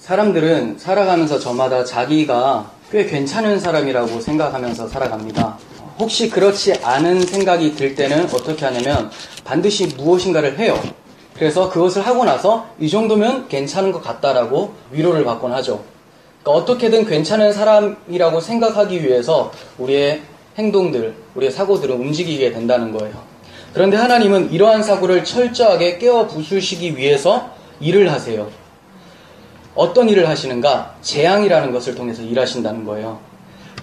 사람들은 살아가면서 저마다 자기가 꽤 괜찮은 사람이라고 생각하면서 살아갑니다. 혹시 그렇지 않은 생각이 들 때는 어떻게 하냐면 반드시 무엇인가를 해요. 그래서 그것을 하고 나서 이 정도면 괜찮은 것 같다라고 위로를 받곤 하죠. 그러니까 어떻게든 괜찮은 사람이라고 생각하기 위해서 우리의 행동들, 우리의 사고들은 움직이게 된다는 거예요. 그런데 하나님은 이러한 사고를 철저하게 깨워 부수시기 위해서 일을 하세요. 어떤 일을 하시는가? 재앙이라는 것을 통해서 일하신다는 거예요.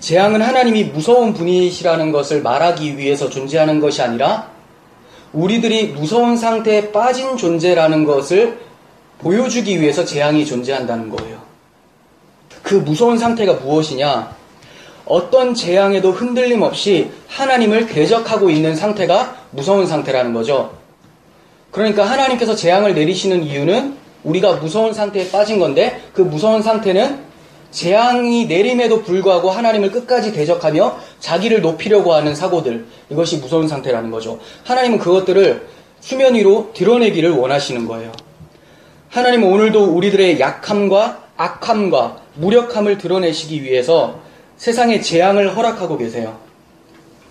재앙은 하나님이 무서운 분이시라는 것을 말하기 위해서 존재하는 것이 아니라 우리들이 무서운 상태에 빠진 존재라는 것을 보여주기 위해서 재앙이 존재한다는 거예요. 그 무서운 상태가 무엇이냐? 어떤 재앙에도 흔들림 없이 하나님을 대적하고 있는 상태가 무서운 상태라는 거죠. 그러니까 하나님께서 재앙을 내리시는 이유는 우리가 무서운 상태에 빠진 건데 그 무서운 상태는 재앙이 내림에도 불구하고 하나님을 끝까지 대적하며 자기를 높이려고 하는 사고들, 이것이 무서운 상태라는 거죠. 하나님은 그것들을 수면 위로 드러내기를 원하시는 거예요. 하나님은 오늘도 우리들의 약함과 악함과 무력함을 드러내시기 위해서 세상에 재앙을 허락하고 계세요.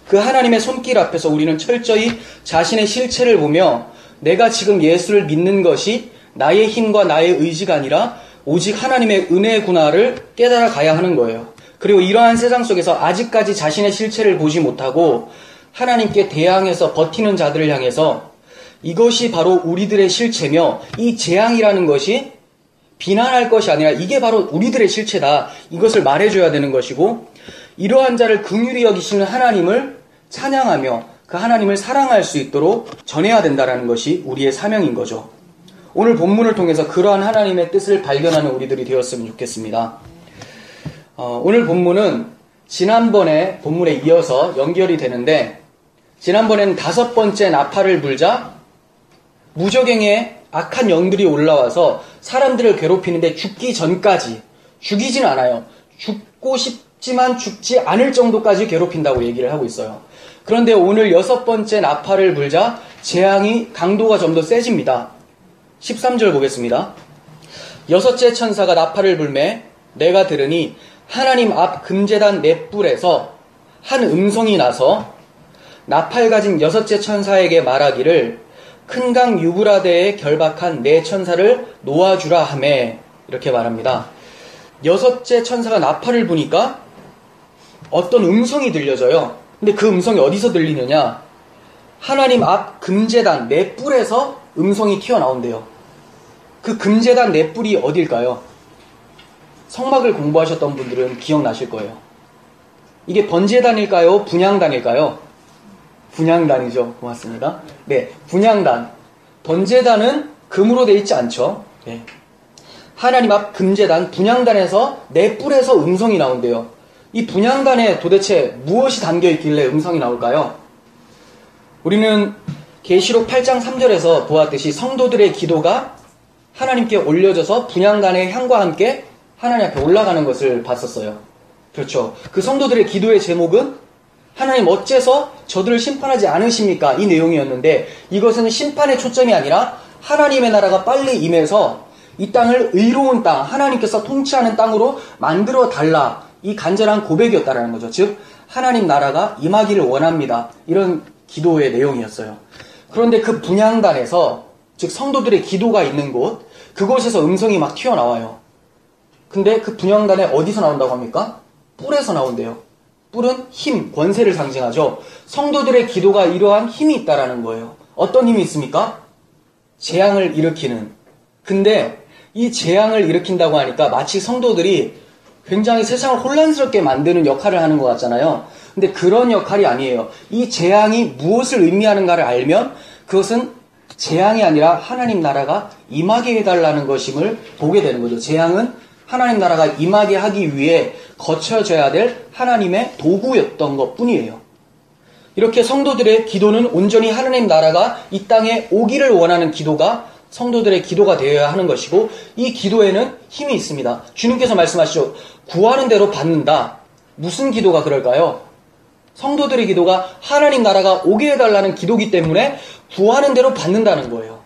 그 하나님의 손길 앞에서 우리는 철저히 자신의 실체를 보며 내가 지금 예수를 믿는 것이 나의 힘과 나의 의지가 아니라 오직 하나님의 은혜구나를 깨달아 가야 하는 거예요. 그리고 이러한 세상 속에서 아직까지 자신의 실체를 보지 못하고 하나님께 대항해서 버티는 자들을 향해서 이것이 바로 우리들의 실체며 이 재앙이라는 것이 비난할 것이 아니라 이게 바로 우리들의 실체다. 이것을 말해줘야 되는 것이고 이러한 자를 긍휼히 여기시는 하나님을 찬양하며 그 하나님을 사랑할 수 있도록 전해야 된다는 것이 우리의 사명인 거죠. 오늘 본문을 통해서 그러한 하나님의 뜻을 발견하는 우리들이 되었으면 좋겠습니다. 오늘 본문은 지난번에 본문에 이어서 연결이 되는데 지난번에는 5번째 나팔을 불자 무적행에 악한 영들이 올라와서 사람들을 괴롭히는데 죽기 전까지 죽이진 않아요. 죽고 싶지만 죽지 않을 정도까지 괴롭힌다고 얘기를 하고 있어요. 그런데 오늘 6번째 나팔을 불자 재앙이 강도가 좀 더 세집니다. 13절 보겠습니다. 6째 천사가 나팔을 불매 내가 들으니 하나님 앞 금제단 넷불에서 한 음성이 나서 나팔 가진 6째 천사에게 말하기를 큰 강 유브라데에 결박한 네 천사를 놓아주라 하매 이렇게 말합니다. 6째 천사가 나팔을 부니까 어떤 음성이 들려져요. 근데 그 음성이 어디서 들리느냐? 하나님 앞 금제단 넷불에서 음성이 튀어나온대요. 그 금제단 넷불이 어딜까요? 성막을 공부하셨던 분들은 기억나실 거예요. 이게 번제단일까요? 분향단일까요? 분향단이죠. 고맙습니다. 네, 분향단. 번제단은 금으로 되어 있지 않죠. 네. 하나님 앞 금제단, 분향단에서 넷불에서 음성이 나온대요. 이 분향단에 도대체 무엇이 담겨있길래 음성이 나올까요? 우리는 계시록 8장 3절에서 보았듯이 성도들의 기도가 하나님께 올려져서 분향단의 향과 함께 하나님 앞에 올라가는 것을 봤었어요. 그렇죠. 그 성도들의 기도의 제목은 하나님 어째서 저들을 심판하지 않으십니까? 이 내용이었는데 이것은 심판의 초점이 아니라 하나님의 나라가 빨리 임해서 이 땅을 의로운 땅, 하나님께서 통치하는 땅으로 만들어 달라. 이 간절한 고백이었다라는 거죠. 즉 하나님 나라가 임하기를 원합니다. 이런 기도의 내용이었어요. 그런데 그 분향단에서 즉 성도들의 기도가 있는 곳, 그곳에서 음성이 막 튀어나와요. 근데 그 분향단에 어디서 나온다고 합니까? 뿔에서 나온대요. 뿔은 힘, 권세를 상징하죠. 성도들의 기도가 이러한 힘이 있다라는 거예요. 어떤 힘이 있습니까? 재앙을 일으키는. 근데 이 재앙을 일으킨다고 하니까 마치 성도들이 굉장히 세상을 혼란스럽게 만드는 역할을 하는 것 같잖아요. 근데 그런 역할이 아니에요. 이 재앙이 무엇을 의미하는가를 알면 그것은 재앙이 아니라 하나님 나라가 임하게 해달라는 것임을 보게 되는 거죠. 재앙은 하나님 나라가 임하게 하기 위해 거쳐져야 될 하나님의 도구였던 것 뿐이에요. 이렇게 성도들의 기도는 온전히 하나님 나라가 이 땅에 오기를 원하는 기도가 성도들의 기도가 되어야 하는 것이고 이 기도에는 힘이 있습니다. 주님께서 말씀하시죠. 구하는 대로 받는다. 무슨 기도가 그럴까요? 성도들의 기도가 하나님 나라가 오게 해달라는 기도기 때문에 구하는 대로 받는다는 거예요.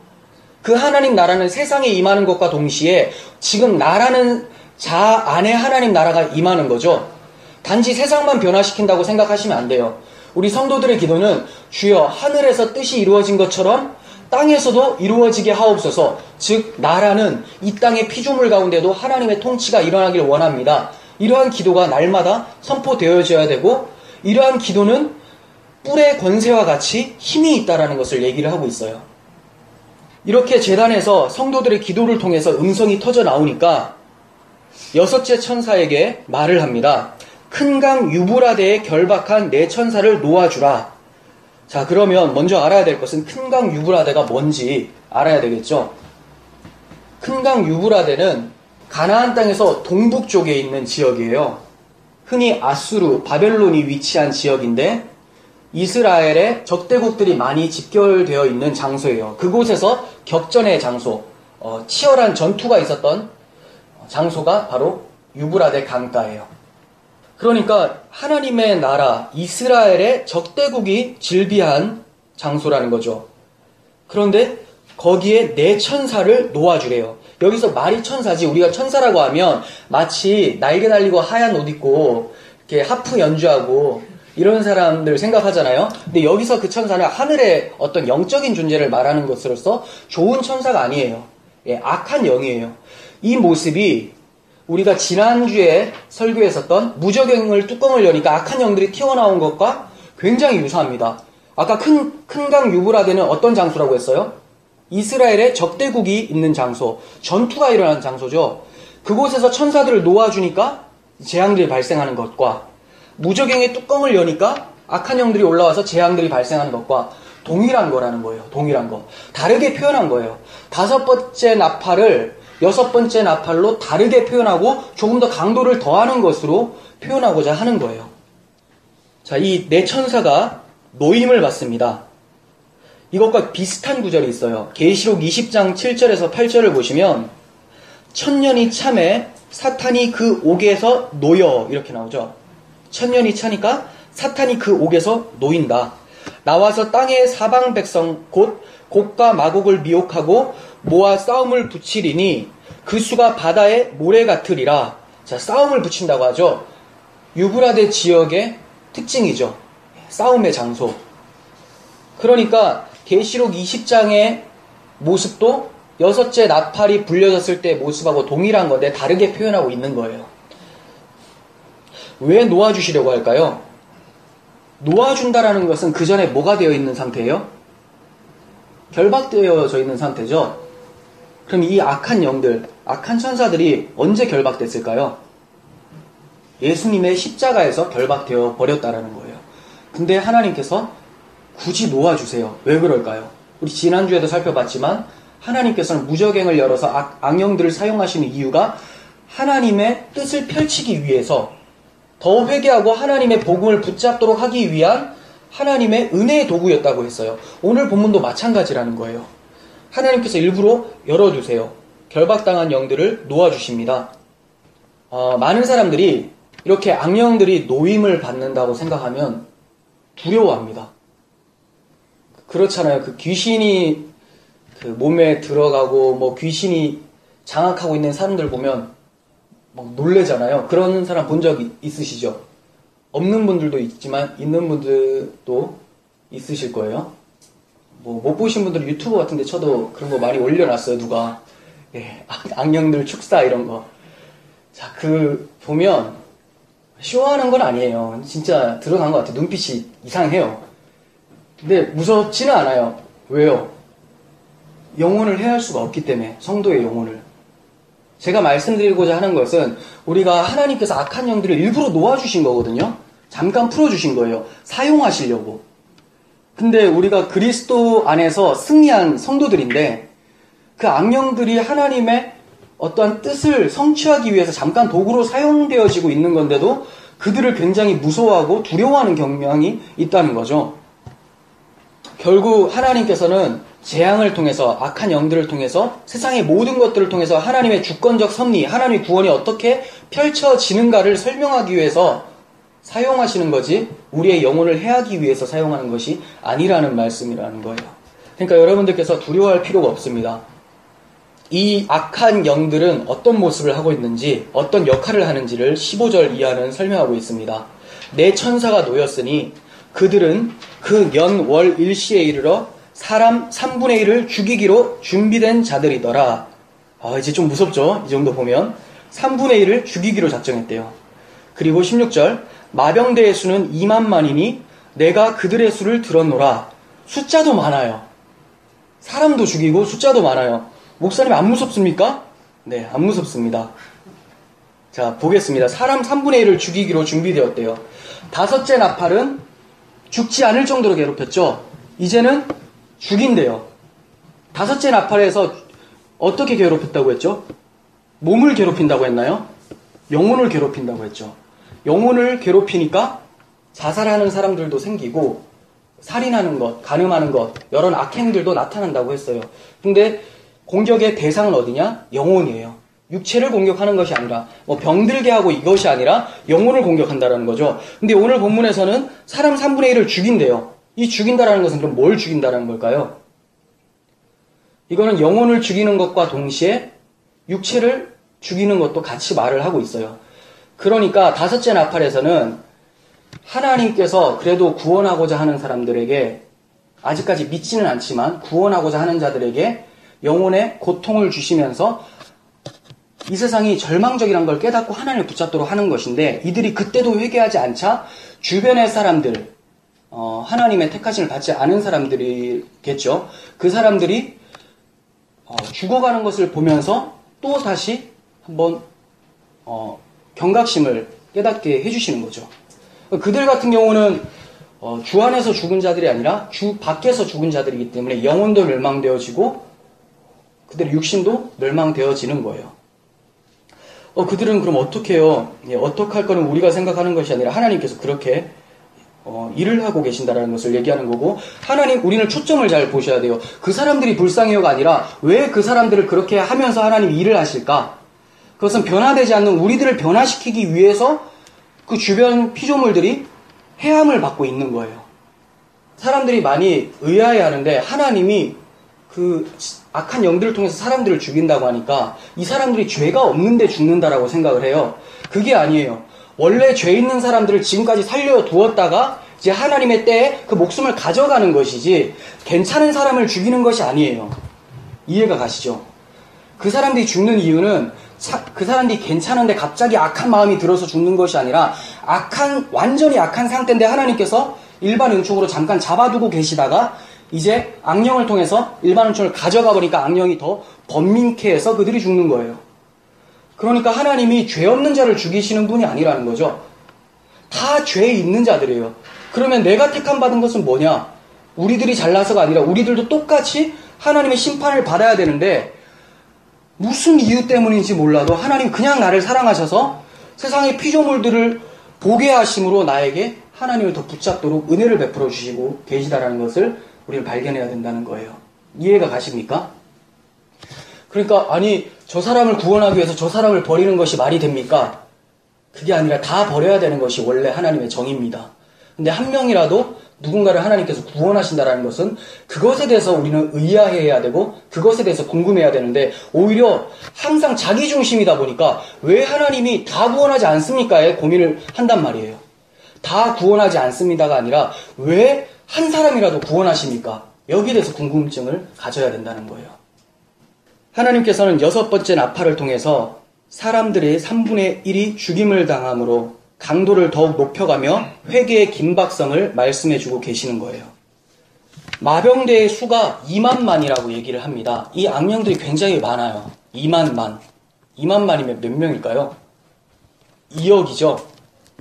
그 하나님 나라는 세상에 임하는 것과 동시에 지금 나라는 자 안에 하나님 나라가 임하는 거죠. 단지 세상만 변화시킨다고 생각하시면 안 돼요. 우리 성도들의 기도는 주여 하늘에서 뜻이 이루어진 것처럼 땅에서도 이루어지게 하옵소서. 즉 나라는 이 땅의 피조물 가운데도 하나님의 통치가 일어나길 원합니다. 이러한 기도가 날마다 선포되어져야 되고, 이러한 기도는 뿔의 권세와 같이 힘이 있다라는 것을 얘기를 하고 있어요. 이렇게 제단에서 성도들의 기도를 통해서 음성이 터져 나오니까 여섯째 천사에게 말을 합니다. 큰 강 유브라데에 결박한 네 천사를 놓아주라. 자, 그러면 먼저 알아야 될 것은 큰 강 유브라데가 뭔지 알아야 되겠죠. 큰 강 유브라데는 가나안 땅에서 동북쪽에 있는 지역이에요. 흔히 아수르, 바벨론이 위치한 지역인데 이스라엘의 적대국들이 많이 집결되어 있는 장소예요. 그곳에서 격전의 장소, 치열한 전투가 있었던 장소가 바로 유브라데 강가예요. 그러니까 하나님의 나라 이스라엘의 적대국이 질비한 장소라는 거죠. 그런데 거기에 네 천사를 놓아주래요. 여기서 말이 천사지, 우리가 천사라고 하면 마치 날개 달리고 하얀 옷 입고 이렇게 하프 연주하고 이런 사람들 생각하잖아요. 근데 여기서 그 천사는 하늘의 어떤 영적인 존재를 말하는 것으로서 좋은 천사가 아니에요. 예, 악한 영이에요. 이 모습이 우리가 지난주에 설교했었던 무저갱을 뚜껑을 여니까 악한 영들이 튀어나온 것과 굉장히 유사합니다. 아까 큰 강 유브라데는 어떤 장소라고 했어요? 이스라엘의 적대국이 있는 장소, 전투가 일어나는 장소죠. 그곳에서 천사들을 놓아주니까 재앙들이 발생하는 것과 무저갱의 뚜껑을 여니까 악한 영들이 올라와서 재앙들이 발생하는 것과 동일한 거라는 거예요. 동일한 거. 다르게 표현한 거예요. 다섯 번째 나팔을 여섯 번째 나팔로 다르게 표현하고 조금 더 강도를 더하는 것으로 표현하고자 하는 거예요. 자, 이 네 천사가 노임을 받습니다. 이것과 비슷한 구절이 있어요. 계시록 20장 7절에서 8절을 보시면 천년이 참에 사탄이 그 옥에서 놓여 이렇게 나오죠. 천년이 차니까 사탄이 그 옥에서 놓인다. 나와서 땅의 사방 백성 곧 곡과 마곡을 미혹하고 모아 싸움을 붙이리니 그 수가 바다의 모래 같으리라. 자, 싸움을 붙인다고 하죠. 유브라데 지역의 특징이죠. 싸움의 장소. 그러니까 계시록 20장의 모습도 여섯째 나팔이 불려졌을 때의 모습하고 동일한 건데 다르게 표현하고 있는 거예요. 왜 놓아주시려고 할까요? 놓아준다라는 것은 그 전에 뭐가 되어 있는 상태예요? 결박되어져 있는 상태죠. 그럼 이 악한 영들, 악한 천사들이 언제 결박됐을까요? 예수님의 십자가에서 결박되어 버렸다라는 거예요. 근데 하나님께서 굳이 놓아주세요. 왜 그럴까요? 우리 지난주에도 살펴봤지만 하나님께서는 무저갱을 열어서 악영들을 사용하시는 이유가 하나님의 뜻을 펼치기 위해서 더 회개하고 하나님의 복음을 붙잡도록 하기 위한 하나님의 은혜의 도구였다고 했어요. 오늘 본문도 마찬가지라는 거예요. 하나님께서 일부러 열어주세요. 결박당한 영들을 놓아주십니다. 많은 사람들이 이렇게 악령들이 노임을 받는다고 생각하면 두려워합니다. 그렇잖아요. 그 귀신이 그 몸에 들어가고 뭐 귀신이 장악하고 있는 사람들 보면 막 놀래잖아요. 그런 사람 본 적 있으시죠? 없는 분들도 있지만 있는 분들도 있으실 거예요. 뭐 못 보신 분들은 유튜브 같은 데 쳐도 그런 거 많이 올려놨어요. 누가. 예, 악령들 축사 이런 거. 자, 그 보면 쇼하는 건 아니에요. 진짜 들어간 것 같아요. 눈빛이 이상해요. 근데 무섭지는 않아요. 왜요? 영혼을 해할 수가 없기 때문에. 성도의 영혼을. 제가 말씀드리고자 하는 것은 우리가 하나님께서 악한 영들을 일부러 놓아주신 거거든요. 잠깐 풀어주신 거예요. 사용하시려고. 근데 우리가 그리스도 안에서 승리한 성도들인데 그 악령들이 하나님의 어떠한 뜻을 성취하기 위해서 잠깐 도구로 사용되어지고 있는 건데도 그들을 굉장히 무서워하고 두려워하는 경향이 있다는 거죠. 결국 하나님께서는 재앙을 통해서 악한 영들을 통해서 세상의 모든 것들을 통해서 하나님의 주권적 섭리, 하나님의 구원이 어떻게 펼쳐지는가를 설명하기 위해서 사용하시는 거지 우리의 영혼을 해하기 위해서 사용하는 것이 아니라는 말씀이라는 거예요. 그러니까 여러분들께서 두려워할 필요가 없습니다. 이 악한 영들은 어떤 모습을 하고 있는지, 어떤 역할을 하는지를 15절 이하는 설명하고 있습니다. 내 천사가 놓였으니 그들은 그 연, 월, 일시에 이르러 사람 3분의 1을 죽이기로 준비된 자들이더라. 이제 좀 무섭죠? 이 정도 보면. 3분의 1을 죽이기로 작정했대요. 그리고 16절, 마병대의 수는 2만만이니 내가 그들의 수를 들었노라. 숫자도 많아요. 사람도 죽이고 숫자도 많아요. 목사님 안 무섭습니까? 네, 안 무섭습니다. 자, 보겠습니다. 사람 3분의 1을 죽이기로 준비되었대요. 다섯째 나팔은 죽지 않을 정도로 괴롭혔죠. 이제는 죽인대요. 다섯째 나팔에서 어떻게 괴롭혔다고 했죠? 몸을 괴롭힌다고 했나요? 영혼을 괴롭힌다고 했죠. 영혼을 괴롭히니까 자살하는 사람들도 생기고 살인하는 것, 간음하는 것, 여러 악행들도 나타난다고 했어요. 근데 공격의 대상은 어디냐? 영혼이에요. 육체를 공격하는 것이 아니라 병들게 하고 이것이 아니라 영혼을 공격한다는 거죠. 근데 오늘 본문에서는 사람 3분의 1을 죽인대요. 이 죽인다라는 것은 그럼 뭘 죽인다는 걸까요? 이거는 영혼을 죽이는 것과 동시에 육체를 죽이는 것도 같이 말을 하고 있어요. 그러니까 다섯째 나팔에서는 하나님께서 그래도 구원하고자 하는 사람들에게, 아직까지 믿지는 않지만 구원하고자 하는 자들에게 영혼의 고통을 주시면서 이 세상이 절망적이란 걸 깨닫고 하나님을 붙잡도록 하는 것인데, 이들이 그때도 회개하지 않자 주변의 사람들, 하나님의 택하심을 받지 않은 사람들이겠죠. 그 사람들이 죽어가는 것을 보면서 또 다시 한번 경각심을 깨닫게 해주시는 거죠. 그들 같은 경우는 주 안에서 죽은 자들이 아니라 주 밖에서 죽은 자들이기 때문에 영혼도 멸망되어지고 그들의 육신도 멸망되어지는 거예요. 그들은 그럼 어떻게 해요? 어떻게 할 거는 우리가 생각하는 것이 아니라 하나님께서 그렇게 일을 하고 계신다라는 것을 얘기하는 거고, 하나님, 우리는 초점을 잘 보셔야 돼요. 그 사람들이 불쌍해요가 아니라 왜 그 사람들을 그렇게 하면서 하나님이 일을 하실까? 그것은 변화되지 않는 우리들을 변화시키기 위해서 그 주변 피조물들이 해함을 받고 있는 거예요. 사람들이 많이 의아해하는데, 하나님이 그 악한 영들을 통해서 사람들을 죽인다고 하니까 이 사람들이 죄가 없는데 죽는다라고 생각을 해요. 그게 아니에요. 원래 죄 있는 사람들을 지금까지 살려두었다가 이제 하나님의 때에 그 목숨을 가져가는 것이지, 괜찮은 사람을 죽이는 것이 아니에요. 이해가 가시죠? 그 사람들이 죽는 이유는 그 사람들이 괜찮은데 갑자기 악한 마음이 들어서 죽는 것이 아니라 완전히 악한 상태인데 하나님께서 일반 은총으로 잠깐 잡아두고 계시다가 이제 악령을 통해서 일반 은총을 가져가 보니까 악령이 더 번민케 해서 그들이 죽는 거예요. 그러니까 하나님이 죄 없는 자를 죽이시는 분이 아니라는 거죠. 다 죄 있는 자들이에요. 그러면 내가 택함받은 것은 뭐냐? 우리들이 잘나서가 아니라 우리들도 똑같이 하나님의 심판을 받아야 되는데, 무슨 이유 때문인지 몰라도 하나님 그냥 나를 사랑하셔서 세상의 피조물들을 보게 하심으로 나에게 하나님을 더 붙잡도록 은혜를 베풀어 주시고 계시다라는 것을 우리는 발견해야 된다는 거예요. 이해가 가십니까? 그러니까 아니, 저 사람을 구원하기 위해서 저 사람을 버리는 것이 말이 됩니까? 그게 아니라 다 버려야 되는 것이 원래 하나님의 정입니다. 근데 한 명이라도 누군가를 하나님께서 구원하신다라는 것은 그것에 대해서 우리는 의아해야 되고 그것에 대해서 궁금해야 되는데, 오히려 항상 자기 중심이다 보니까 왜 하나님이 다 구원하지 않습니까에 고민을 한단 말이에요. 다 구원하지 않습니다가 아니라 왜 한 사람이라도 구원하십니까? 여기에 대해서 궁금증을 가져야 된다는 거예요. 하나님께서는 6번째 나팔을 통해서 사람들의 3분의 1이 죽임을 당함으로 강도를 더욱 높여가며 회개의 긴박성을 말씀해주고 계시는 거예요. 마병대의 수가 2만만이라고 얘기를 합니다. 이 악령들이 굉장히 많아요. 2만만. 2만만이면 몇 명일까요? 2억이죠.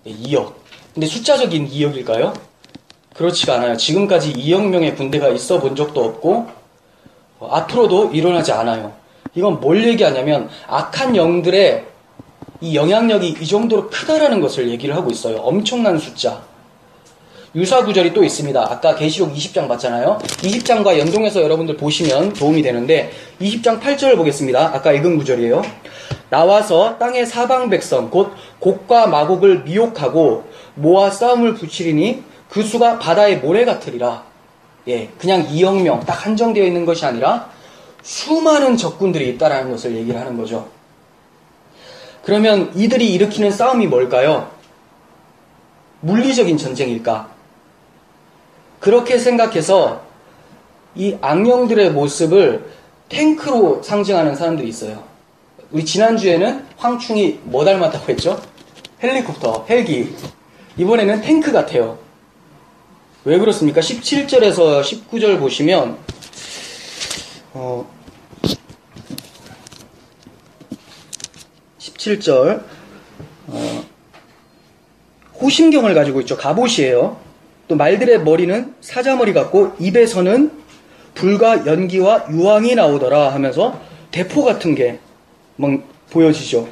네, 2억. 근데 숫자적인 2억일까요? 그렇지가 않아요. 지금까지 2억 명의 군대가 있어 본 적도 없고 앞으로도 일어나지 않아요. 이건 뭘 얘기하냐면 악한 영들의 이 영향력이 이 정도로 크다라는 것을 얘기를 하고 있어요. 엄청난 숫자. 유사 구절이 또 있습니다. 아까 계시록 20장 봤잖아요. 20장과 연동해서 여러분들 보시면 도움이 되는데 20장 8절을 보겠습니다. 아까 읽은 구절이에요. 나와서 땅의 사방 백성 곧 곡과 마곡을 미혹하고 모아 싸움을 붙이리니 그 수가 바다의 모래 같으리라. 그냥 2억 명 딱 한정되어 있는 것이 아니라 수많은 적군들이 있다라는 것을 얘기를 하는 거죠. 그러면 이들이 일으키는 싸움이 뭘까요? 물리적인 전쟁일까? 그렇게 생각해서 이 악령들의 모습을 탱크로 상징하는 사람들이 있어요. 우리 지난주에는 황충이 뭐 닮았다고 했죠? 헬리콥터, 헬기. 이번에는 탱크 같아요. 왜 그렇습니까? 17절에서 19절 보시면 17절 호심경을 가지고 있죠. 갑옷이에요. 또 말들의 머리는 사자머리 같고 입에서는 불과 연기와 유황이 나오더라 하면서 대포 같은 게 막 보여지죠.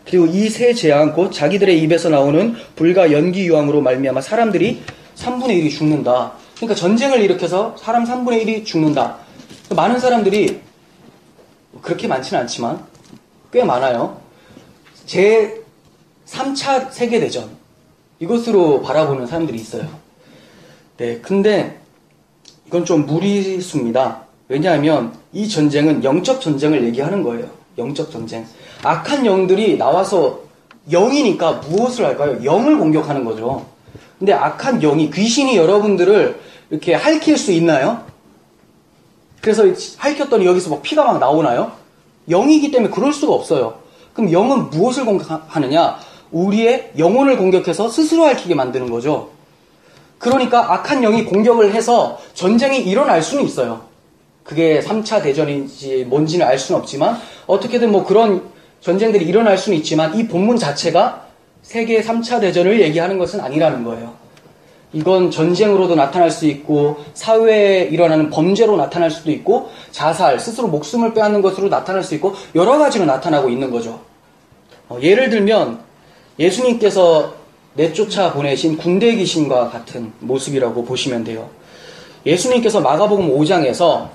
그리고 이 세 재앙 곧 자기들의 입에서 나오는 불과 연기 유황으로 말미암아 사람들이 3분의 1이 죽는다. 그러니까 전쟁을 일으켜서 사람 3분의 1이 죽는다. 많은 사람들이 그렇게 많지는 않지만 꽤 많아요. 제 3차 세계대전 이것으로 바라보는 사람들이 있어요. 네, 근데 이건 좀 무리수입니다. 왜냐하면 이 전쟁은 영적 전쟁을 얘기하는 거예요. 영적 전쟁. 악한 영들이 나와서 영이니까 무엇을 할까요? 영을 공격하는 거죠. 근데 악한 영이, 귀신이 여러분들을 이렇게 핥힐 수 있나요? 그래서 핥혔더니 여기서 막 피가 막 나오나요? 영이기 때문에 그럴 수가 없어요. 그럼 영은 무엇을 공격하느냐? 우리의 영혼을 공격해서 스스로 핥히게 만드는 거죠. 그러니까 악한 영이 공격을 해서 전쟁이 일어날 수는 있어요. 그게 3차 대전인지 뭔지는 알 수는 없지만 어떻게든 뭐 그런 전쟁들이 일어날 수는 있지만 이 본문 자체가 세계 3차 대전을 얘기하는 것은 아니라는 거예요. 이건 전쟁으로도 나타날 수 있고 사회에 일어나는 범죄로 나타날 수도 있고 자살, 스스로 목숨을 빼앗는 것으로 나타날 수 있고 여러 가지로 나타나고 있는 거죠. 예를 들면 예수님께서 내쫓아 보내신 군대 귀신과 같은 모습이라고 보시면 돼요. 예수님께서 마가복음 5장에서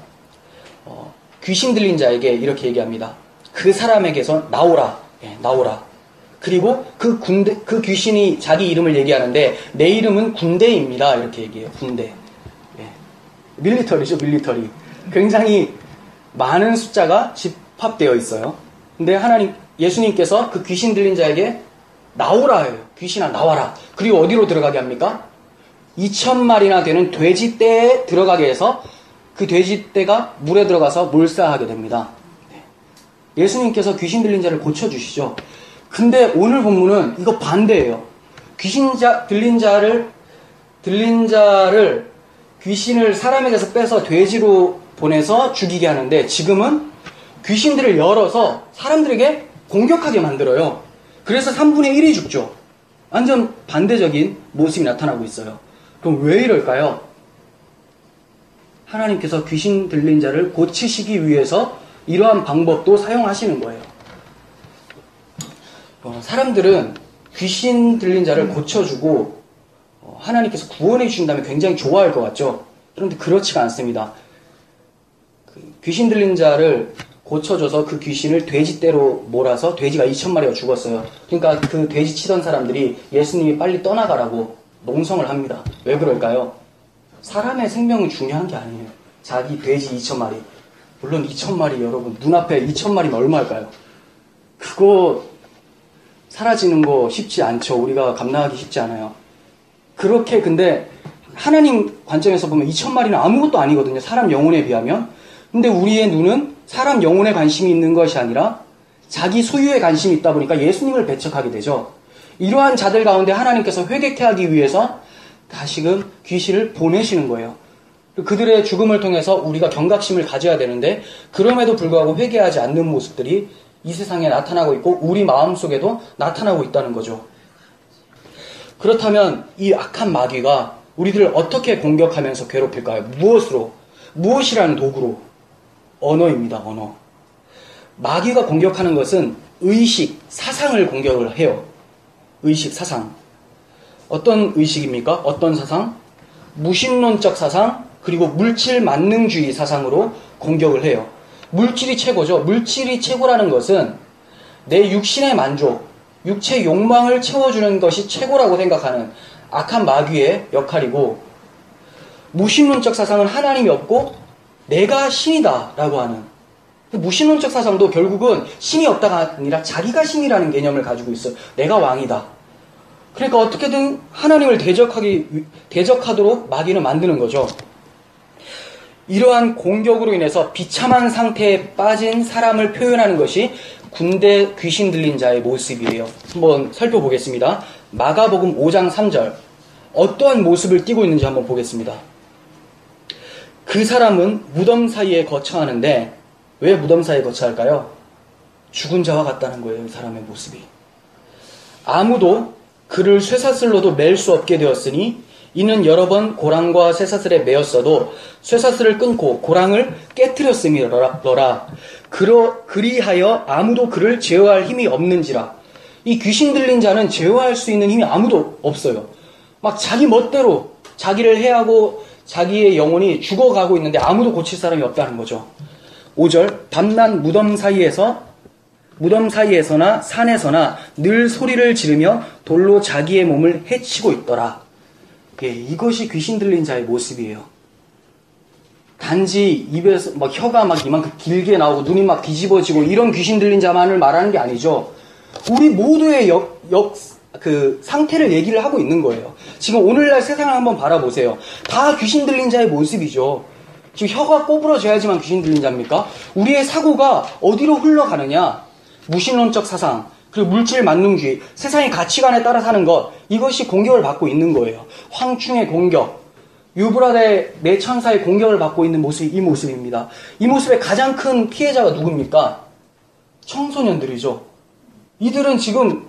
귀신 들린 자에게 이렇게 얘기합니다. 그 사람에게서 나오라. 나오라. 그리고 그 귀신이 자기 이름을 얘기하는데 내 이름은 군대입니다. 이렇게 얘기해요. 군대. 밀리터리죠, 밀리터리. 굉장히 많은 숫자가 집합되어 있어요. 근데 예수님께서 그 귀신 들린 자에게 나오라 해요. 귀신아 나와라. 그리고 어디로 들어가게 합니까? 2,000마리나 되는 돼지떼에 들어가게 해서 그 돼지떼가 물에 들어가서 몰사하게 됩니다. 예수님께서 귀신 들린 자를 고쳐주시죠. 근데 오늘 본문은 이거 반대예요. 들린 자를 귀신을 사람에게서 빼서 돼지로 보내서 죽이게 하는데 지금은 귀신들을 열어서 사람들에게 공격하게 만들어요. 그래서 3분의 1이 죽죠. 완전 반대적인 모습이 나타나고 있어요. 그럼 왜 이럴까요? 하나님께서 귀신 들린 자를 고치시기 위해서 이러한 방법도 사용하시는 거예요. 사람들은 귀신 들린 자를 고쳐주고 하나님께서 구원해 주신다면 굉장히 좋아할 것 같죠. 그런데 그렇지가 않습니다. 귀신 들린 자를 고쳐줘서 그 귀신을 돼지떼로 몰아서 돼지가 2,000마리가 죽었어요. 그러니까 그 돼지 치던 사람들이 예수님이 빨리 떠나가라고 농성을 합니다. 왜 그럴까요? 사람의 생명은 중요한 게 아니에요. 자기 돼지 2,000마리. 물론 2,000마리 여러분 눈앞에 2,000마리면 얼마일까요? 그거 사라지는 거 쉽지 않죠. 우리가 감당하기 쉽지 않아요. 그렇게 근데 하나님 관점에서 보면 2,000마리는 아무것도 아니거든요. 사람 영혼에 비하면. 근데 우리의 눈은 사람 영혼에 관심이 있는 것이 아니라 자기 소유에 관심이 있다 보니까 예수님을 배척하게 되죠. 이러한 자들 가운데 하나님께서 회개케 하기 위해서 다시금 귀신을 보내시는 거예요. 그들의 죽음을 통해서 우리가 경각심을 가져야 되는데 그럼에도 불구하고 회개하지 않는 모습들이 이 세상에 나타나고 있고 우리 마음속에도 나타나고 있다는 거죠. 그렇다면 이 악한 마귀가 우리들을 어떻게 공격하면서 괴롭힐까요? 무엇으로? 무엇이라는 도구로? 언어입니다. 언어. 마귀가 공격하는 것은 의식, 사상을 공격을 해요. 의식, 사상. 어떤 의식입니까? 어떤 사상? 무신론적 사상, 그리고 물질 만능주의 사상으로 공격을 해요. 물질이 최고죠. 물질이 최고라는 것은 내 육신의 만족, 육체 욕망을 채워주는 것이 최고라고 생각하는 악한 마귀의 역할이고 무신론적 사상은 하나님이 없고 내가 신이다라고 하는, 무신론적 사상도 결국은 신이 없다가 아니라 자기가 신이라는 개념을 가지고 있어요. 내가 왕이다. 그러니까 어떻게든 하나님을 대적하도록 마귀는 만드는 거죠. 이러한 공격으로 인해서 비참한 상태에 빠진 사람을 표현하는 것이 군대 귀신 들린 자의 모습이에요. 한번 살펴보겠습니다. 마가복음 5장 3절. 어떠한 모습을 띠고 있는지 한번 보겠습니다. 그 사람은 무덤 사이에 거처하는데, 왜 무덤 사이에 거처할까요? 죽은 자와 같다는 거예요, 이 사람의 모습이. 아무도 그를 쇠사슬로도 맬 수 없게 되었으니 이는 여러 번 고랑과 쇠사슬에 매였어도 쇠사슬을 끊고 고랑을 깨트렸음이로라. 그리하여 아무도 그를 제어할 힘이 없는지라. 이 귀신 들린 자는 제어할 수 있는 힘이 아무도 없어요. 막 자기 멋대로 자기를 해하고 자기의 영혼이 죽어가고 있는데 아무도 고칠 사람이 없다는 거죠. 5절. 밤낮 무덤 사이에서나 산에서나 늘 소리를 지르며 돌로 자기의 몸을 해치고 있더라. 예, 이것이 귀신 들린 자의 모습이에요. 단지 입에서 막 혀가 막 이만큼 길게 나오고 눈이 막 뒤집어지고 이런 귀신 들린 자만을 말하는 게 아니죠. 우리 모두의 그 상태를 얘기를 하고 있는 거예요. 지금 오늘날 세상을 한번 바라보세요. 다 귀신 들린 자의 모습이죠. 지금 혀가 꼬부러져야지만 귀신 들린 자입니까? 우리의 사고가 어디로 흘러가느냐? 무신론적 사상, 그리고 물질 만능주의, 세상의 가치관에 따라 사는 것, 이것이 공격을 받고 있는 거예요. 황충의 공격, 유브라데 네 천사의 공격을 받고 있는 모습이 이 모습입니다. 이 모습의 가장 큰 피해자가 누굽니까? 청소년들이죠. 이들은 지금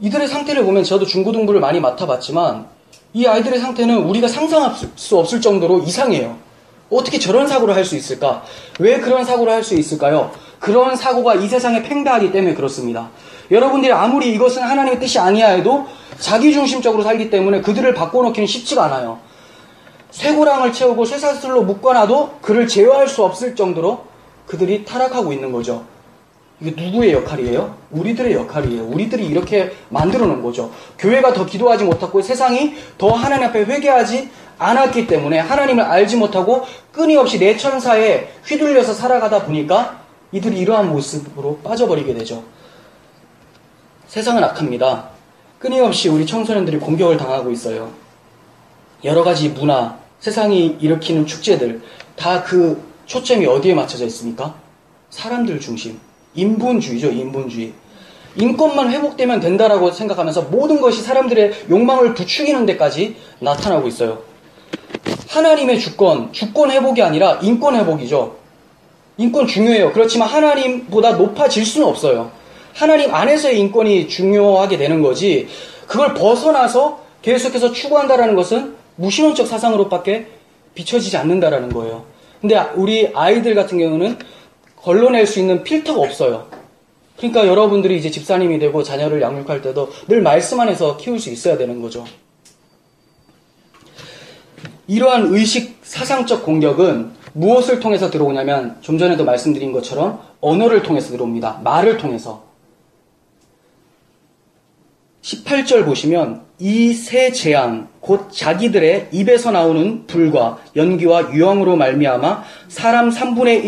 이들의 상태를 보면 저도 중고등부를 많이 맡아봤지만 이 아이들의 상태는 우리가 상상할 수 없을 정도로 이상해요. 어떻게 저런 사고를 할 수 있을까? 왜 그런 사고를 할 수 있을까요? 그런 사고가 이 세상에 팽배하기 때문에 그렇습니다. 여러분들이 아무리 이것은 하나님의 뜻이 아니야 해도 자기중심적으로 살기 때문에 그들을 바꿔놓기는 쉽지가 않아요. 쇠고랑을 채우고 쇠사슬로 묶어놔도 그를 제어할 수 없을 정도로 그들이 타락하고 있는 거죠. 이게 누구의 역할이에요? 우리들의 역할이에요. 우리들이 이렇게 만들어 놓은 거죠. 교회가 더 기도하지 못하고 세상이 더 하나님 앞에 회개하지 않았기 때문에 하나님을 알지 못하고 끊임없이 내 천사에 휘둘려서 살아가다 보니까 이들이 이러한 모습으로 빠져버리게 되죠. 세상은 악합니다. 끊임없이 우리 청소년들이 공격을 당하고 있어요. 여러 가지 문화, 세상이 일으키는 축제들, 다 그 초점이 어디에 맞춰져 있습니까? 사람들 중심. 인본주의죠, 인본주의. 인권만 회복되면 된다라고 생각하면서 모든 것이 사람들의 욕망을 부추기는 데까지 나타나고 있어요. 하나님의 주권 회복이 아니라 인권 회복이죠. 인권 중요해요. 그렇지만 하나님보다 높아질 수는 없어요. 하나님 안에서의 인권이 중요하게 되는 거지, 그걸 벗어나서 계속해서 추구한다라는 것은 무신론적 사상으로밖에 비춰지지 않는다라는 거예요. 근데 우리 아이들 같은 경우는 걸러낼 수 있는 필터가 없어요. 그러니까 여러분들이 이제 집사님이 되고 자녀를 양육할 때도 늘 말씀 안에서 키울 수 있어야 되는 거죠. 이러한 의식 사상적 공격은 무엇을 통해서 들어오냐면 좀 전에도 말씀드린 것처럼 언어를 통해서 들어옵니다. 말을 통해서. 18절 보시면 이 세 재앙 곧 자기들의 입에서 나오는 불과 연기와 유황으로 말미암아 사람 3분의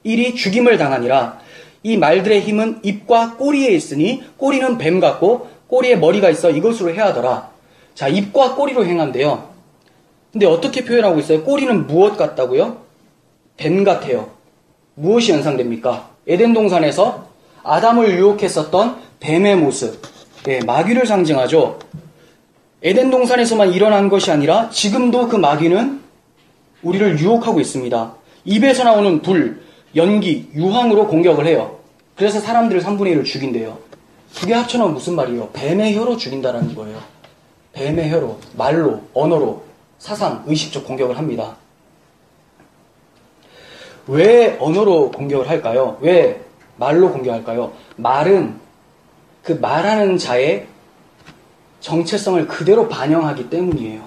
1이 죽임을 당하니라. 이 말들의 힘은 입과 꼬리에 있으니 꼬리는 뱀 같고 꼬리에 머리가 있어 이것으로 해하더라. 자, 입과 꼬리로 행한대요. 근데 어떻게 표현하고 있어요? 꼬리는 무엇 같다고요? 뱀 같아요. 무엇이 연상됩니까? 에덴 동산에서 아담을 유혹했었던 뱀의 모습. 네, 마귀를 상징하죠. 에덴 동산에서만 일어난 것이 아니라 지금도 그 마귀는 우리를 유혹하고 있습니다. 입에서 나오는 불, 연기, 유황으로 공격을 해요. 그래서 사람들을 3분의 1을 죽인대요. 두 개 합쳐놓으면 무슨 말이에요? 뱀의 혀로 죽인다라는 거예요. 뱀의 혀로, 말로, 언어로, 사상, 의식적 공격을 합니다. 왜 언어로 공격을 할까요? 왜 말로 공격할까요? 말은 그 말하는 자의 정체성을 그대로 반영하기 때문이에요.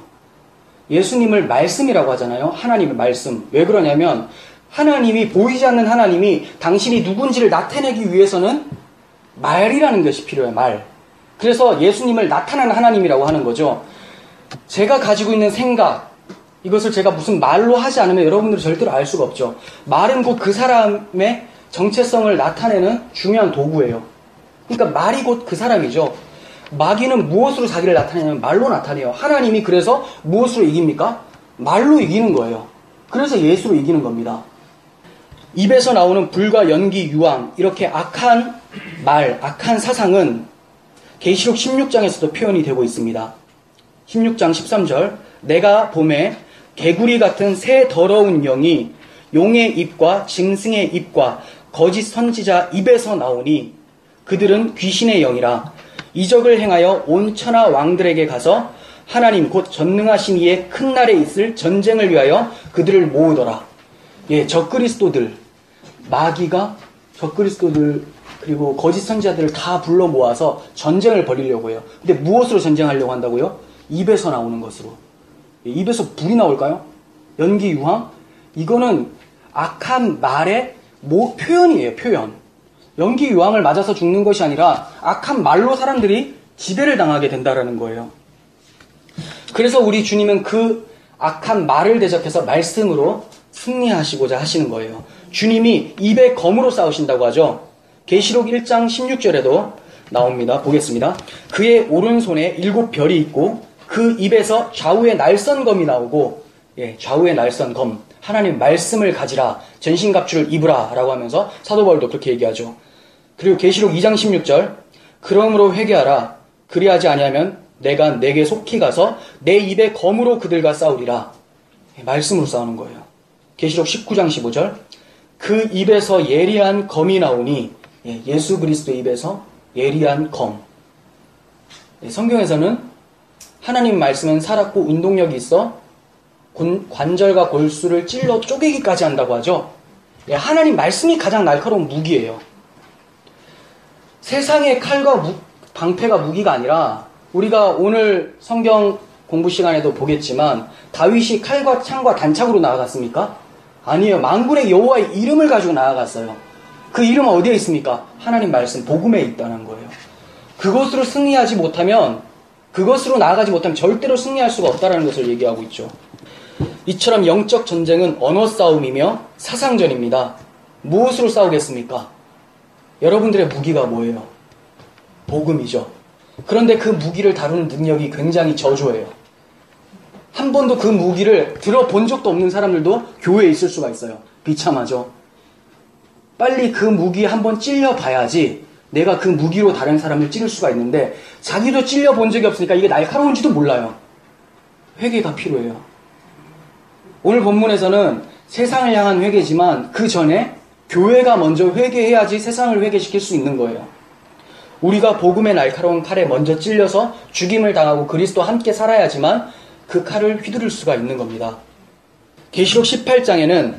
예수님을 말씀이라고 하잖아요. 하나님의 말씀. 왜 그러냐면 하나님이, 보이지 않는 하나님이 당신이 누군지를 나타내기 위해서는 말이라는 것이 필요해요. 말. 그래서 예수님을 나타나는 하나님이라고 하는 거죠. 제가 가지고 있는 생각, 이것을 제가 무슨 말로 하지 않으면 여러분들이 절대로 알 수가 없죠. 말은 곧 그 사람의 정체성을 나타내는 중요한 도구예요. 그러니까 말이 곧 그 사람이죠. 마귀는 무엇으로 자기를 나타내냐면 말로 나타내요. 하나님이 그래서 무엇으로 이깁니까? 말로 이기는 거예요. 그래서 예수로 이기는 겁니다. 입에서 나오는 불과 연기, 유황, 이렇게 악한 말, 악한 사상은 계시록 16장에서도 표현이 되고 있습니다. 16장 13절, 내가 봄에 개구리 같은 새 더러운 영이 용의 입과 짐승의 입과 거짓 선지자 입에서 나오니 그들은 귀신의 영이라 이적을 행하여 온 천하 왕들에게 가서 하나님 곧 전능하신 이의 큰 날에 있을 전쟁을 위하여 그들을 모으더라. 예, 적그리스도들, 마귀가 적그리스도들 그리고 거짓 선지자들을 다 불러 모아서 전쟁을 벌이려고 해요. 근데 무엇으로 전쟁하려고 한다고요? 입에서 나오는 것으로. 예, 입에서 불이 나올까요? 연기, 유황? 이거는 악한 말의 표현이에요, 표현. 연기, 유황을 맞아서 죽는 것이 아니라 악한 말로 사람들이 지배를 당하게 된다라는 거예요. 그래서 우리 주님은 그 악한 말을 대적해서 말씀으로 승리하시고자 하시는 거예요. 주님이 입에 검으로 싸우신다고 하죠. 계시록 1장 16절에도 나옵니다. 보겠습니다. 그의 오른손에 7별이 있고 그 입에서 좌우의 날선검이 나오고, 예, 좌우의 날선검, 하나님 말씀을 가지라, 전신갑주를 입으라 라고 하면서 사도 바울도 그렇게 얘기하죠. 그리고 계시록 2장 16절, 그러므로 회개하라. 그리하지 아니하면 내가 내게 속히 가서 내 입에 검으로 그들과 싸우리라. 예, 말씀으로 싸우는 거예요. 계시록 19장 15절, 그 입에서 예리한 검이 나오니, 예, 예수 그리스도의 입에서 예리한 검. 예, 성경에서는 하나님 말씀은 살았고 운동력이 있어 관절과 골수를 찔러 쪼개기까지 한다고 하죠. 예, 하나님 말씀이 가장 날카로운 무기예요. 세상의 칼과 방패가 무기가 아니라 우리가 오늘 성경 공부 시간에도 보겠지만 다윗이 칼과 창과 단창으로 나아갔습니까? 아니에요. 만군의 여호와의 이름을 가지고 나아갔어요. 그 이름은 어디에 있습니까? 하나님 말씀, 복음에 있다는 거예요. 그것으로 승리하지 못하면, 그것으로 나아가지 못하면 절대로 승리할 수가 없다는 것을 얘기하고 있죠. 이처럼 영적 전쟁은 언어 싸움이며 사상전입니다. 무엇으로 싸우겠습니까? 여러분들의 무기가 뭐예요? 복음이죠. 그런데 그 무기를 다루는 능력이 굉장히 저조해요. 한 번도 그 무기를 들어본 적도 없는 사람들도 교회에 있을 수가 있어요. 비참하죠. 빨리 그 무기에 한번 찔려봐야지 내가 그 무기로 다른 사람을 찌를 수가 있는데 자기도 찔려본 적이 없으니까 이게 날카로운지도 몰라요. 회개가 필요해요. 오늘 본문에서는 세상을 향한 회개지만 그 전에 교회가 먼저 회개해야지 세상을 회개시킬 수 있는 거예요. 우리가 복음의 날카로운 칼에 먼저 찔려서 죽임을 당하고 그리스도와 함께 살아야지만 그 칼을 휘두를 수가 있는 겁니다. 계시록 18장에는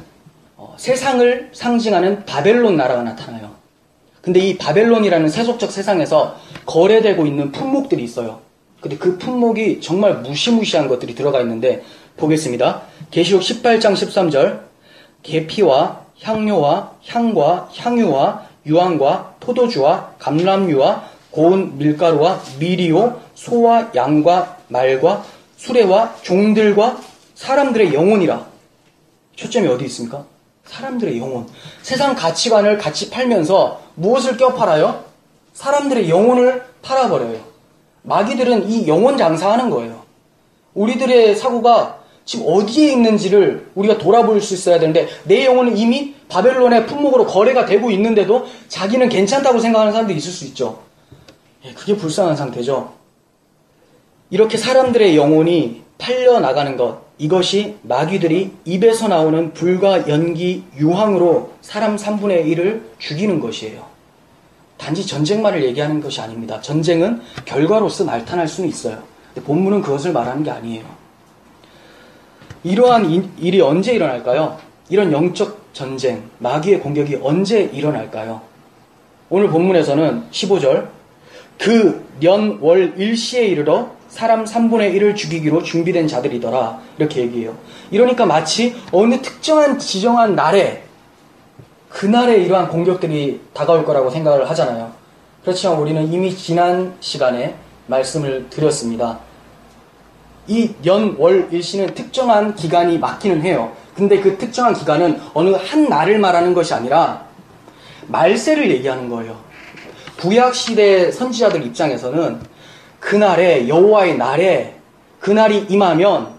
세상을 상징하는 바벨론 나라가 나타나요. 근데 이 바벨론이라는 세속적 세상에서 거래되고 있는 품목들이 있어요. 근데 그 품목이 정말 무시무시한 것들이 들어가 있는데 보겠습니다. 계시록 18장 13절, 계피와 향료와 향과 향유와 유황과 포도주와 감람유와 고운 밀가루와 미리오, 소와 양과 말과 수레와 종들과 사람들의 영혼이라. 초점이 어디 있습니까? 사람들의 영혼. 세상 가치관을 같이 팔면서 무엇을 껴팔아요? 사람들의 영혼을 팔아버려요. 마귀들은 이 영혼 장사하는 거예요. 우리들의 사고가 지금 어디에 있는지를 우리가 돌아볼 수 있어야 되는데 내 영혼은 이미 바벨론의 품목으로 거래가 되고 있는데도 자기는 괜찮다고 생각하는 사람들이 있을 수 있죠. 예, 그게 불쌍한 상태죠. 이렇게 사람들의 영혼이 팔려나가는 것, 이것이 마귀들이 입에서 나오는 불과 연기, 유황으로 사람 3분의 1을 죽이는 것이에요. 단지 전쟁만을 얘기하는 것이 아닙니다. 전쟁은 결과로서 나타날 수는 있어요. 근데 본문은 그것을 말하는 게 아니에요. 이러한 일이 언제 일어날까요? 이런 영적 전쟁, 마귀의 공격이 언제 일어날까요? 오늘 본문에서는 15절, 그 년, 월, 일시에 이르러 사람 3분의 1을 죽이기로 준비된 자들이더라. 이렇게 얘기해요. 이러니까 마치 어느 특정한 지정한 날에, 그날에 이러한 공격들이 다가올 거라고 생각을 하잖아요. 그렇지만 우리는 이미 지난 시간에 말씀을 드렸습니다. 이 년, 월, 일시는 특정한 기간이 맞기는 해요. 근데 그 특정한 기간은 어느 한 날을 말하는 것이 아니라 말세를 얘기하는 거예요. 구약시대 선지자들 입장에서는 그날에, 여호와의 날에, 그날이 임하면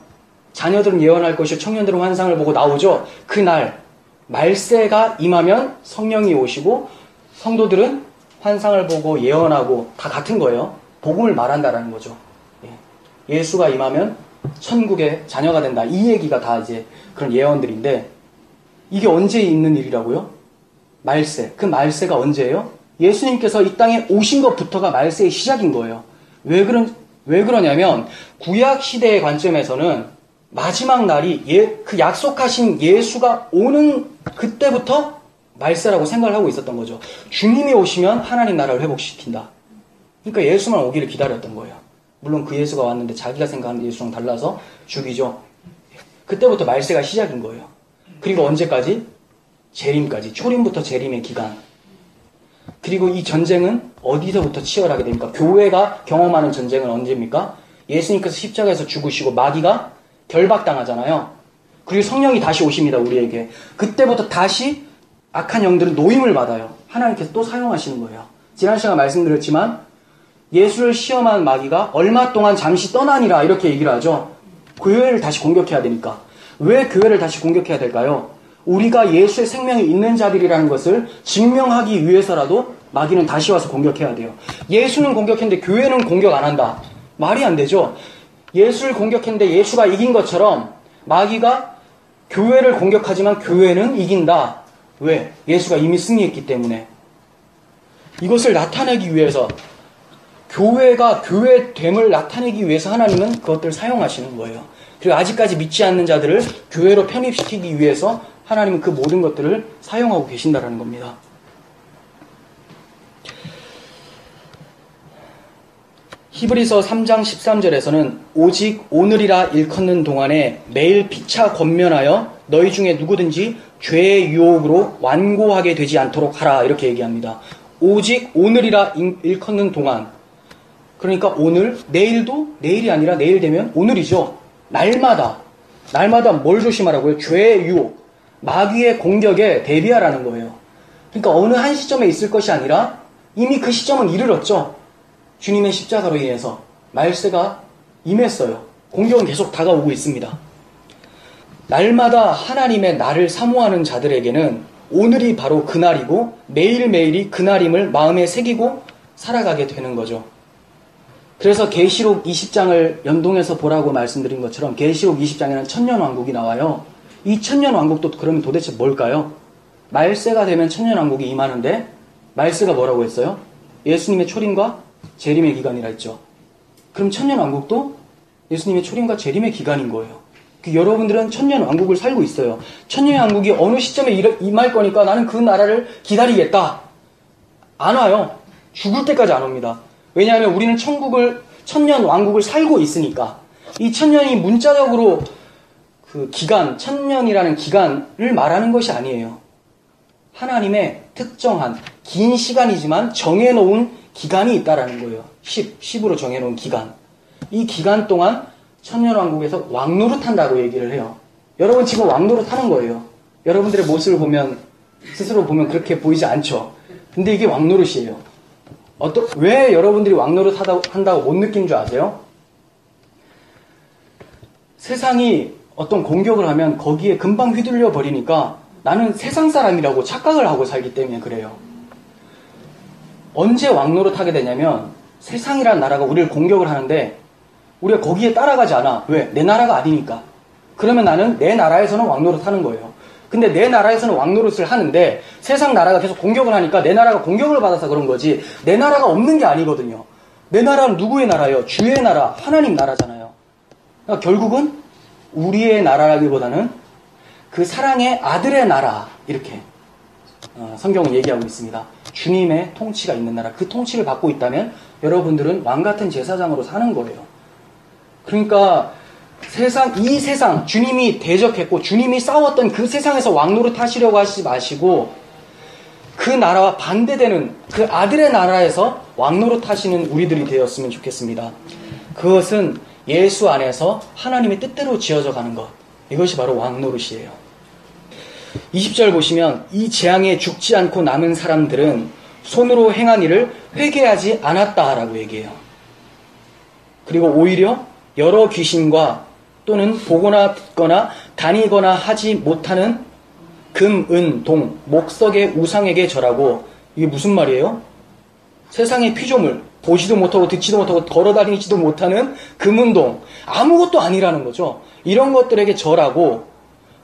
자녀들은 예언할 것이요 청년들은 환상을 보고 나오죠. 그날 말세가 임하면 성령이 오시고 성도들은 환상을 보고 예언하고 다 같은 거예요. 복음을 말한다라는 거죠. 예수가 임하면 천국의 자녀가 된다. 이 얘기가 다 이제 그런 예언들인데, 이게 언제 있는 일이라고요? 말세. 그 말세가 언제예요? 예수님께서 이 땅에 오신 것부터가 말세의 시작인 거예요. 왜 그러냐면 구약 시대의 관점에서는 마지막 날이 그 약속하신 예수가 오는 그때부터 말세라고 생각을 하고 있었던 거죠. 주님이 오시면 하나님 나라를 회복시킨다. 그러니까 예수만 오기를 기다렸던 거예요. 물론 그 예수가 왔는데 자기가 생각하는 예수랑 달라서 죽이죠. 그때부터 말세가 시작인 거예요. 그리고 언제까지? 재림까지. 초림부터 재림의 기간. 그리고 이 전쟁은 어디서부터 치열하게 됩니까? 교회가 경험하는 전쟁은 언제입니까? 예수님께서 십자가에서 죽으시고 마귀가 결박당하잖아요. 그리고 성령이 다시 오십니다, 우리에게. 그때부터 다시 악한 영들은 노임을 받아요. 하나님께서 또 사용하시는 거예요. 지난 시간에 말씀드렸지만 예수를 시험한 마귀가 얼마 동안 잠시 떠나니라 이렇게 얘기를 하죠. 교회를 다시 공격해야 되니까. 왜 교회를 다시 공격해야 될까요? 우리가 예수의 생명이 있는 자들이라는 것을 증명하기 위해서라도 마귀는 다시 와서 공격해야 돼요. 예수는 공격했는데 교회는 공격 안 한다. 말이 안 되죠. 예수를 공격했는데 예수가 이긴 것처럼 마귀가 교회를 공격하지만 교회는 이긴다. 왜? 예수가 이미 승리했기 때문에. 이것을 나타내기 위해서, 교회가 교회됨을 나타내기 위해서 하나님은 그것들을 사용하시는 거예요. 그리고 아직까지 믿지 않는 자들을 교회로 편입시키기 위해서 하나님은 그 모든 것들을 사용하고 계신다는 겁니다. 히브리서 3장 13절에서는 오직 오늘이라 일컫는 동안에 매일 피차 권면하여 너희 중에 누구든지 죄의 유혹으로 완고하게 되지 않도록 하라 이렇게 얘기합니다. 오직 오늘이라 일컫는 동안, 그러니까 오늘, 내일도 내일이 아니라 내일 되면 오늘이죠. 날마다 뭘 조심하라고요? 죄의 유혹, 마귀의 공격에 대비하라는 거예요. 그러니까 어느 한 시점에 있을 것이 아니라 이미 그 시점은 이르렀죠. 주님의 십자가로 인해서 말세가 임했어요. 공격은 계속 다가오고 있습니다. 날마다 하나님의 날을 사모하는 자들에게는 오늘이 바로 그날이고 매일매일이 그날임을 마음에 새기고 살아가게 되는 거죠. 그래서 계시록 20장을 연동해서 보라고 말씀드린 것처럼 계시록 20장에는 천년왕국이 나와요. 이 천년왕국도 그러면 도대체 뭘까요? 말세가 되면 천년왕국이 임하는데 말세가 뭐라고 했어요? 예수님의 초림과 재림의 기간이라 했죠. 그럼 천년왕국도 예수님의 초림과 재림의 기간인 거예요. 여러분들은 천년왕국을 살고 있어요. 천년왕국이 어느 시점에 임할 거니까 나는 그 나라를 기다리겠다. 안 와요. 죽을 때까지 안 옵니다. 왜냐하면 우리는 천년왕국을 살고 있으니까. 이 천년이 문자적으로 그 기간, 천년이라는 기간을 말하는 것이 아니에요. 하나님의 특정한 긴 시간이지만 정해놓은 기간이 있다라는 거예요. 10으로 정해놓은 기간. 이 기간 동안 천년왕국에서 왕노릇한다고 얘기를 해요. 여러분 지금 왕노릇하는 거예요. 여러분들의 모습을 보면, 스스로 보면 그렇게 보이지 않죠. 근데 이게 왕노릇이에요. 왜 여러분들이 왕노릇 한다고 못 느낀 줄 아세요? 세상이 어떤 공격을 하면 거기에 금방 휘둘려 버리니까 나는 세상 사람이라고 착각을 하고 살기 때문에 그래요. 언제 왕노릇 하게 되냐면 세상이라는 나라가 우리를 공격을 하는데 우리가 거기에 따라가지 않아. 왜? 내 나라가 아니니까. 그러면 나는 내 나라에서는 왕노릇 하는 거예요. 근데 내 나라에서는 왕노릇을 하는데 세상 나라가 계속 공격을 하니까 내 나라가 공격을 받아서 그런 거지 내 나라가 없는 게 아니거든요. 내 나라는 누구의 나라예요? 주의 나라, 하나님 나라잖아요. 그러니까 결국은 우리의 나라라기보다는 그 사랑의 아들의 나라, 이렇게 성경은 얘기하고 있습니다. 주님의 통치가 있는 나라, 그 통치를 받고 있다면 여러분들은 왕같은 제사장으로 사는 거예요. 그러니까 이 세상, 주님이 대적했고 주님이 싸웠던 그 세상에서 왕노릇 하시려고 하시지 마시고 그 나라와 반대되는 그 아들의 나라에서 왕노릇 하시는 우리들이 되었으면 좋겠습니다. 그것은 예수 안에서 하나님의 뜻대로 지어져 가는 것. 이것이 바로 왕노릇이에요. 20절 보시면 이 재앙에 죽지 않고 남은 사람들은 손으로 행한 일을 회개하지 않았다라고 얘기해요. 그리고 오히려 여러 귀신과 또는 보거나 듣거나 다니거나 하지 못하는 금, 은, 동, 목석의 우상에게 절하고, 이게 무슨 말이에요? 세상의 피조물, 보지도 못하고 듣지도 못하고 걸어다니지도 못하는 금은동, 아무것도 아니라는 거죠. 이런 것들에게 절하고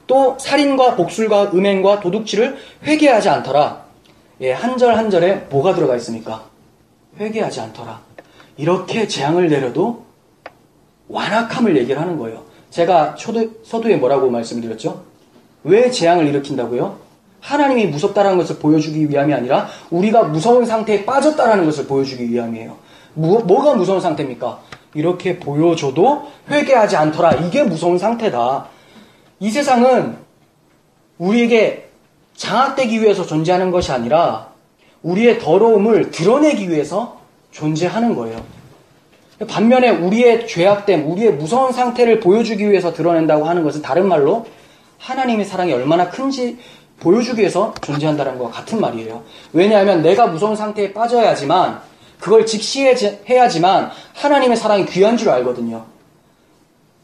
또 살인과 복술과 음행과 도둑질을 회개하지 않더라. 예, 한 절 한 절에 뭐가 들어가 있습니까? 회개하지 않더라. 이렇게 재앙을 내려도 완악함을 얘기를 하는 거예요. 제가 서두에 뭐라고 말씀드렸죠? 왜 재앙을 일으킨다고요? 하나님이 무섭다라는 것을 보여주기 위함이 아니라 우리가 무서운 상태에 빠졌다라는 것을 보여주기 위함이에요. 뭐가 무서운 상태입니까? 이렇게 보여줘도 회개하지 않더라. 이게 무서운 상태다. 이 세상은 우리에게 장악되기 위해서 존재하는 것이 아니라 우리의 더러움을 드러내기 위해서 존재하는 거예요. 반면에 우리의 죄악됨, 우리의 무서운 상태를 보여주기 위해서 드러낸다고 하는 것은 다른 말로 하나님의 사랑이 얼마나 큰지 보여주기 위해서 존재한다는 것과 같은 말이에요. 왜냐하면 내가 무서운 상태에 빠져야지만, 그걸 직시해야지만 하나님의 사랑이 귀한 줄 알거든요.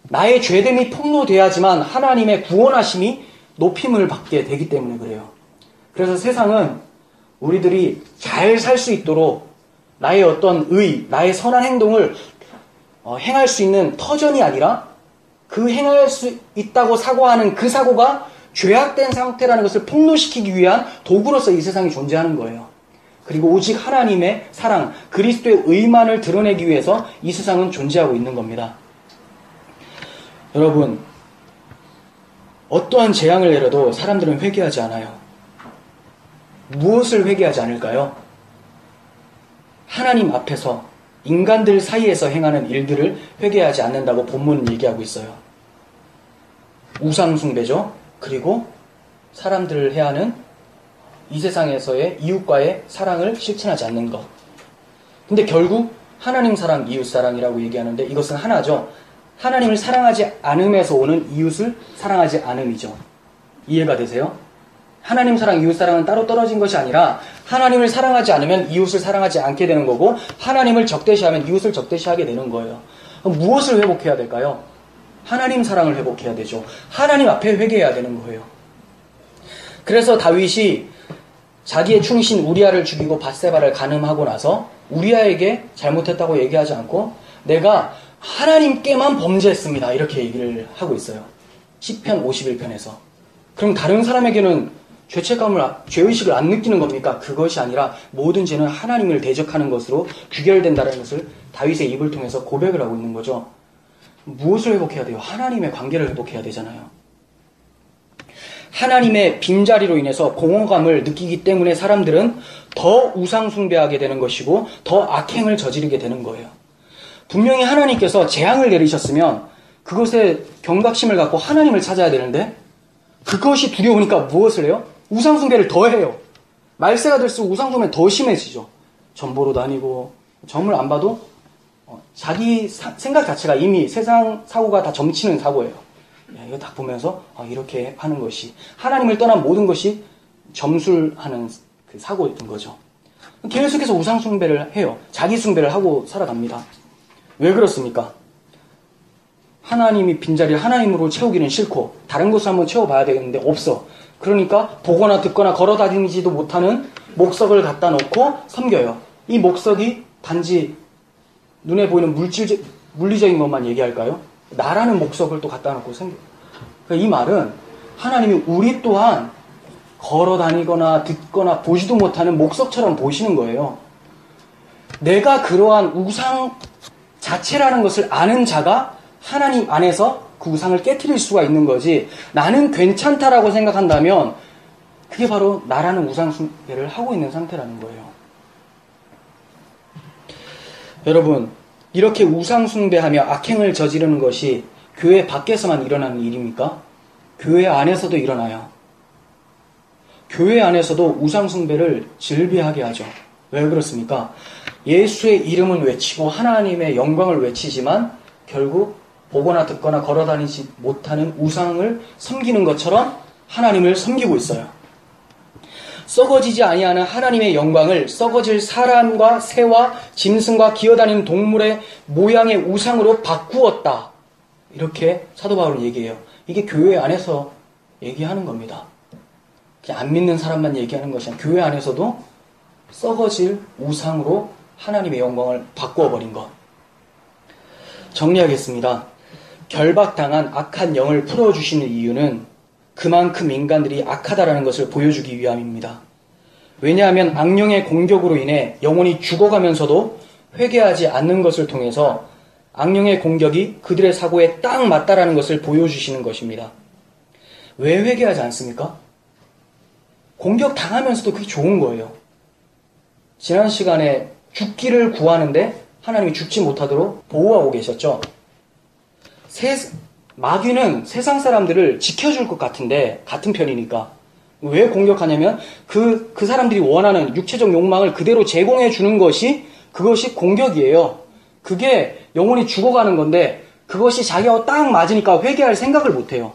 나의 죄됨이 폭로돼야지만 하나님의 구원하심이 높임을 받게 되기 때문에 그래요. 그래서 세상은 우리들이 잘 살 수 있도록 나의 어떤 나의 선한 행동을 행할 수 있는 터전이 아니라 그 행할 수 있다고 사고하는 그 사고가 죄악된 상태라는 것을 폭로시키기 위한 도구로서 이 세상이 존재하는 거예요. 그리고 오직 하나님의 사랑, 그리스도의 의만을 드러내기 위해서 이 세상은 존재하고 있는 겁니다. 여러분, 어떠한 재앙을 내려도 사람들은 회개하지 않아요. 무엇을 회개하지 않을까요? 하나님 앞에서 인간들 사이에서 행하는 일들을 회개하지 않는다고 본문은 얘기하고 있어요. 우상숭배죠. 그리고 사람들을 해하는 이 세상에서의 이웃과의 사랑을 실천하지 않는 것. 근데 결국 하나님 사랑, 이웃 사랑이라고 얘기하는데 이것은 하나죠. 하나님을 사랑하지 않음에서 오는 이웃을 사랑하지 않음이죠. 이해가 되세요? 하나님 사랑, 이웃 사랑은 따로 떨어진 것이 아니라 하나님을 사랑하지 않으면 이웃을 사랑하지 않게 되는 거고 하나님을 적대시하면 이웃을 적대시하게 되는 거예요. 그럼 무엇을 회복해야 될까요? 하나님 사랑을 회복해야 되죠. 하나님 앞에 회개해야 되는 거예요. 그래서 다윗이 자기의 충신 우리아를 죽이고 밧세바를 간음하고 나서 우리아에게 잘못했다고 얘기하지 않고 내가 하나님께만 범죄했습니다. 이렇게 얘기를 하고 있어요. 시편 51편에서. 그럼 다른 사람에게는 죄의식을 안 느끼는 겁니까? 그것이 아니라 모든 죄는 하나님을 대적하는 것으로 규결된다는 것을 다윗의 입을 통해서 고백을 하고 있는 거죠. 무엇을 회복해야 돼요? 하나님의 관계를 회복해야 되잖아요. 하나님의 빈자리로 인해서 공허감을 느끼기 때문에 사람들은 더 우상숭배하게 되는 것이고 더 악행을 저지르게 되는 거예요. 분명히 하나님께서 재앙을 내리셨으면 그것에 경각심을 갖고 하나님을 찾아야 되는데 그것이 두려우니까 무엇을 해요? 우상숭배를 더 해요. 말세가 될수록 우상숭배는 더 심해지죠. 점보로 다니고 점을 안 봐도 자기 생각 자체가 이미 세상 사고가 다 점치는 사고예요. 이거 딱 보면서 이렇게 하는 것이 하나님을 떠난 모든 것이 점술하는 그 사고인 거죠. 계속해서 우상숭배를 해요. 자기 숭배를 하고 살아갑니다. 왜 그렇습니까? 하나님이 빈자리를 하나님으로 채우기는 싫고 다른 곳을 한번 채워봐야 되겠는데 없어. 그러니까 보거나 듣거나 걸어다니지도 못하는 목석을 갖다 놓고 섬겨요. 이 목석이 단지 눈에 보이는 물리적인 것만 얘기할까요? 나라는 목석을 또 갖다 놓고 섬겨요. 이 말은 하나님이 우리 또한 걸어다니거나 듣거나 보지도 못하는 목석처럼 보시는 거예요. 내가 그러한 우상 자체라는 것을 아는 자가 하나님 안에서 그 우상을 깨트릴 수가 있는 거지 나는 괜찮다라고 생각한다면 그게 바로 나라는 우상숭배를 하고 있는 상태라는 거예요. 여러분, 이렇게 우상숭배하며 악행을 저지르는 것이 교회 밖에서만 일어나는 일입니까? 교회 안에서도 일어나요. 교회 안에서도 우상숭배를 즐비하게 하죠. 왜 그렇습니까? 예수의 이름은 외치고 하나님의 영광을 외치지만 결국 보거나 듣거나 걸어다니지 못하는 우상을 섬기는 것처럼 하나님을 섬기고 있어요. 썩어지지 아니하는 하나님의 영광을 썩어질 사람과 새와 짐승과 기어다니는 동물의 모양의 우상으로 바꾸었다. 이렇게 사도 바울은 얘기해요. 이게 교회 안에서 얘기하는 겁니다. 그냥 안 믿는 사람만 얘기하는 것이 아니라 교회 안에서도 썩어질 우상으로 하나님의 영광을 바꾸어버린 것. 정리하겠습니다. 결박당한 악한 영을 풀어주시는 이유는 그만큼 인간들이 악하다라는 것을 보여주기 위함입니다. 왜냐하면 악령의 공격으로 인해 영혼이 죽어가면서도 회개하지 않는 것을 통해서 악령의 공격이 그들의 사고에 딱 맞다라는 것을 보여주시는 것입니다. 왜 회개하지 않습니까? 공격 당하면서도 그게 좋은 거예요. 지난 시간에 죽기를 구하는데 하나님이 죽지 못하도록 보호하고 계셨죠. 마귀는 세상 사람들을 지켜줄 것 같은데 같은 편이니까 왜 공격하냐면 그 사람들이 원하는 육체적 욕망을 그대로 제공해 주는 그것이 공격이에요. 그게 영혼이 죽어가는 건데 그것이 자기하고 딱 맞으니까 회개할 생각을 못해요.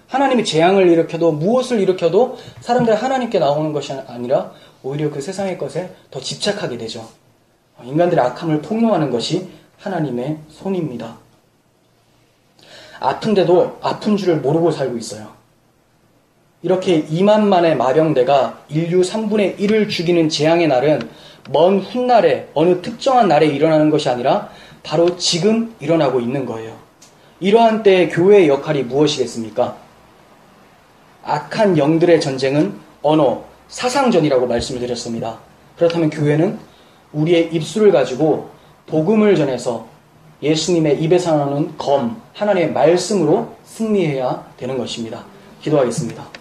하나님이 재앙을 일으켜도 무엇을 일으켜도 사람들이 하나님께 나오는 것이 아니라 오히려 그 세상의 것에 더 집착하게 되죠. 인간들의 악함을 폭로하는 것이 하나님의 손입니다. 아픈데도 아픈 줄을 모르고 살고 있어요. 이렇게 2만만의 마병대가 인류 3분의 1을 죽이는 재앙의 날은 먼 훗날에 어느 특정한 날에 일어나는 것이 아니라 바로 지금 일어나고 있는 거예요. 이러한 때의 교회의 역할이 무엇이겠습니까? 악한 영들의 전쟁은 언어, 사상전이라고 말씀을 드렸습니다. 그렇다면 교회는 우리의 입술을 가지고 복음을 전해서 예수님의 입에서 나오는 하나님의 말씀으로 승리해야 되는 것입니다. 기도하겠습니다.